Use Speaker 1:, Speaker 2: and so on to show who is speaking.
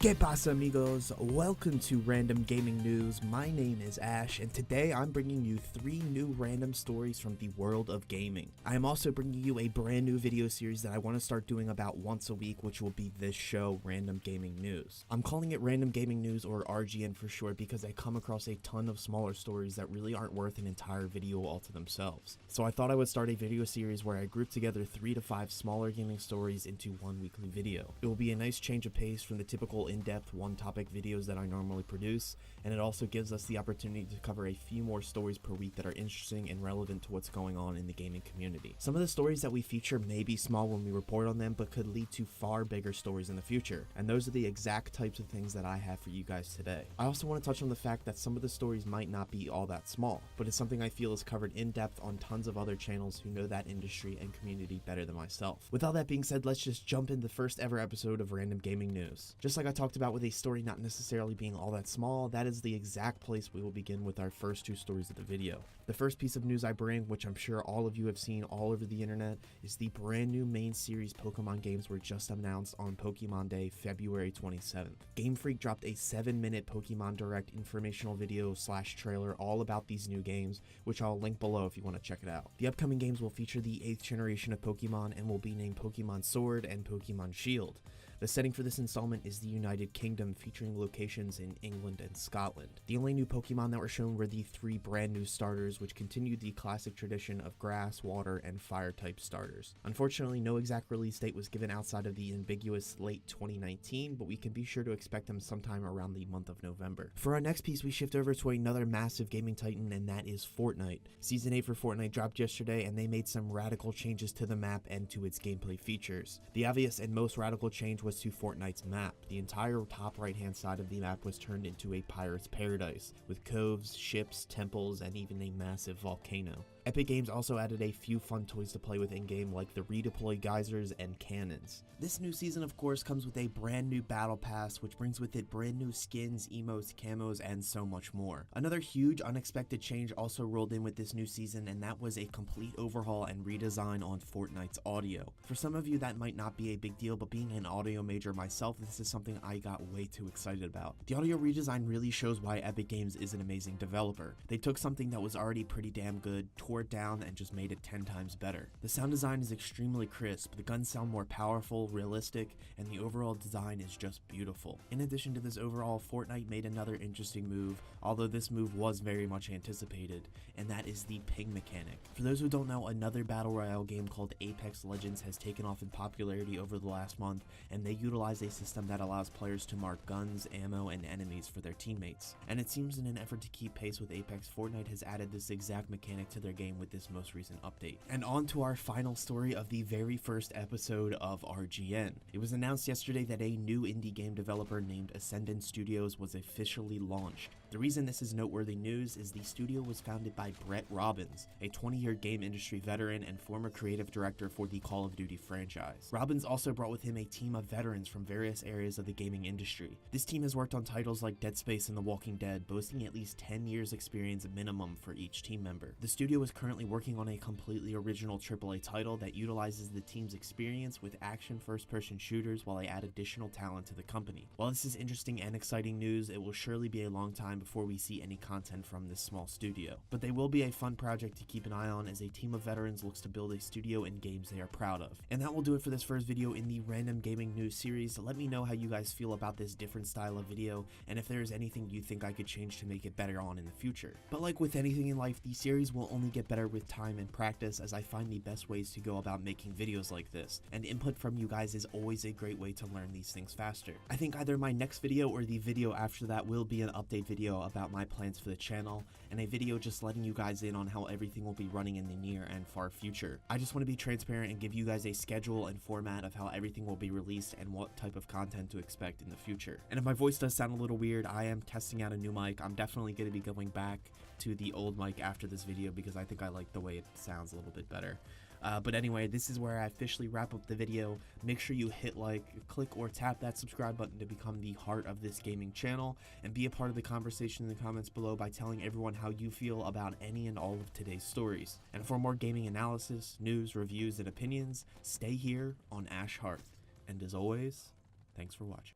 Speaker 1: ¿Qué pasa, amigos? Welcome to Random Gaming News. My name is Ash, and today I'm bringing you 3 new random stories from the world of gaming. I am also bringing you a brand new video series that I want to start doing about once a week, which will be this show, Random Gaming News. I'm calling it Random Gaming News, or RGN for short, because I come across a ton of smaller stories that really aren't worth an entire video all to themselves. So I thought I would start a video series where I group together 3 to 5 smaller gaming stories into one weekly video. It will be a nice change of pace from the typical in-depth one-topic videos that I normally produce, and it also gives us the opportunity to cover a few more stories per week that are interesting and relevant to what's going on in the gaming community. Some of the stories that we feature may be small when we report on them, but could lead to far bigger stories in the future, and those are the exact types of things that I have for you guys today. I also want to touch on the fact that some of the stories might not be all that small, but it's something I feel is covered in depth on tons of other channels who know that industry and community better than myself. With all that being said, let's just jump into the first ever episode of Random Gaming News. Just like I talked about with a story not necessarily being all that small, that is the exact place we will begin with our first 2 stories of the video. The first piece of news I bring, which I'm sure all of you have seen all over the internet, is the brand new main series Pokemon games were just announced on Pokemon Day, February 27th. Game Freak dropped a 7-minute Pokemon Direct informational video / trailer all about these new games, which I'll link below if you want to check it out. The upcoming games will feature the 8th generation of Pokemon and will be named Pokemon Sword and Pokemon Shield. The setting for this installment is the United Kingdom, featuring locations in England and Scotland. The only new Pokemon that were shown were the 3 brand new starters, which continued the classic tradition of grass, water, and fire type starters. Unfortunately, no exact release date was given outside of the ambiguous late 2019, but we can be sure to expect them sometime around the month of November. For our next piece, we shift over to another massive gaming titan, and that is Fortnite. Season 8 for Fortnite dropped yesterday, and they made some radical changes to the map and to its gameplay features. The obvious and most radical change was to Fortnite's map. The entire top right-hand side of the map was turned into a pirate's paradise, with coves, ships, temples, and even a massive volcano. Epic Games also added a few fun toys to play with in-game, like the redeploy geysers and cannons. This new season, of course, comes with a brand new battle pass, which brings with it brand new skins, emotes, camos, and so much more. Another huge unexpected change also rolled in with this new season, and that was a complete overhaul and redesign on Fortnite's audio. For some of you that might not be a big deal, but being an audio major myself, this is something I got way too excited about. The audio redesign really shows why Epic Games is an amazing developer. They took something that was already pretty damn good, tore it down, and just made it 10 times better. The sound design is extremely crisp, the guns sound more powerful, realistic, and the overall design is just beautiful. In addition to this overall, Fortnite made another interesting move, although this move was very much anticipated, and that is the ping mechanic. For those who don't know, another battle royale game called Apex Legends has taken off in popularity over the last month, and they utilize a system that allows players to mark guns, ammo, and enemies for their teammates. And it seems in an effort to keep pace with Apex, Fortnite has added this exact mechanic to their game with this most recent update. And on to our final story of the very first episode of RGN. It was announced yesterday that a new indie game developer named Ascendant Studios was officially launched. The reason this is noteworthy news is the studio was founded by Brett Robbins, a 20-year game industry veteran and former creative director for the Call of Duty franchise. Robbins also brought with him a team of veterans from various areas of the gaming industry. This team has worked on titles like Dead Space and The Walking Dead, boasting at least 10 years experience minimum for each team member. The studio is currently working on a completely original AAA title that utilizes the team's experience with action first-person shooters while they add additional talent to the company. While this is interesting and exciting news, it will surely be a long time before we see any content from this small studio. But they will be a fun project to keep an eye on as a team of veterans looks to build a studio and games they are proud of. And that will do it for this first video in the Random Gaming News series. Let me know how you guys feel about this different style of video, and if there is anything you think I could change to make it better on in the future. But like with anything in life, the series will only get better with time and practice, as I find the best ways to go about making videos like this, and input from you guys is always a great way to learn these things faster. I think either my next video or the video after that will be an update video about my plans for the channel, and a video just letting you guys in on how everything will be running in the near and far future. I just want to be transparent and give you guys a schedule and format of how everything will be released and what type of content to expect in the future. And if my voice does sound a little weird, I am testing out a new mic. I'm definitely going to be going back to the old mic after this video because I think I like the way it sounds a little bit better. But anyway, this is where I officially wrap up the video. Make sure you hit like, click, or tap that subscribe button to become the heart of this gaming channel, and be a part of the conversation in the comments below by telling everyone how you feel about any and all of today's stories. And for more gaming analysis, news, reviews, and opinions, stay here on Ash Hearth. And as always, thanks for watching.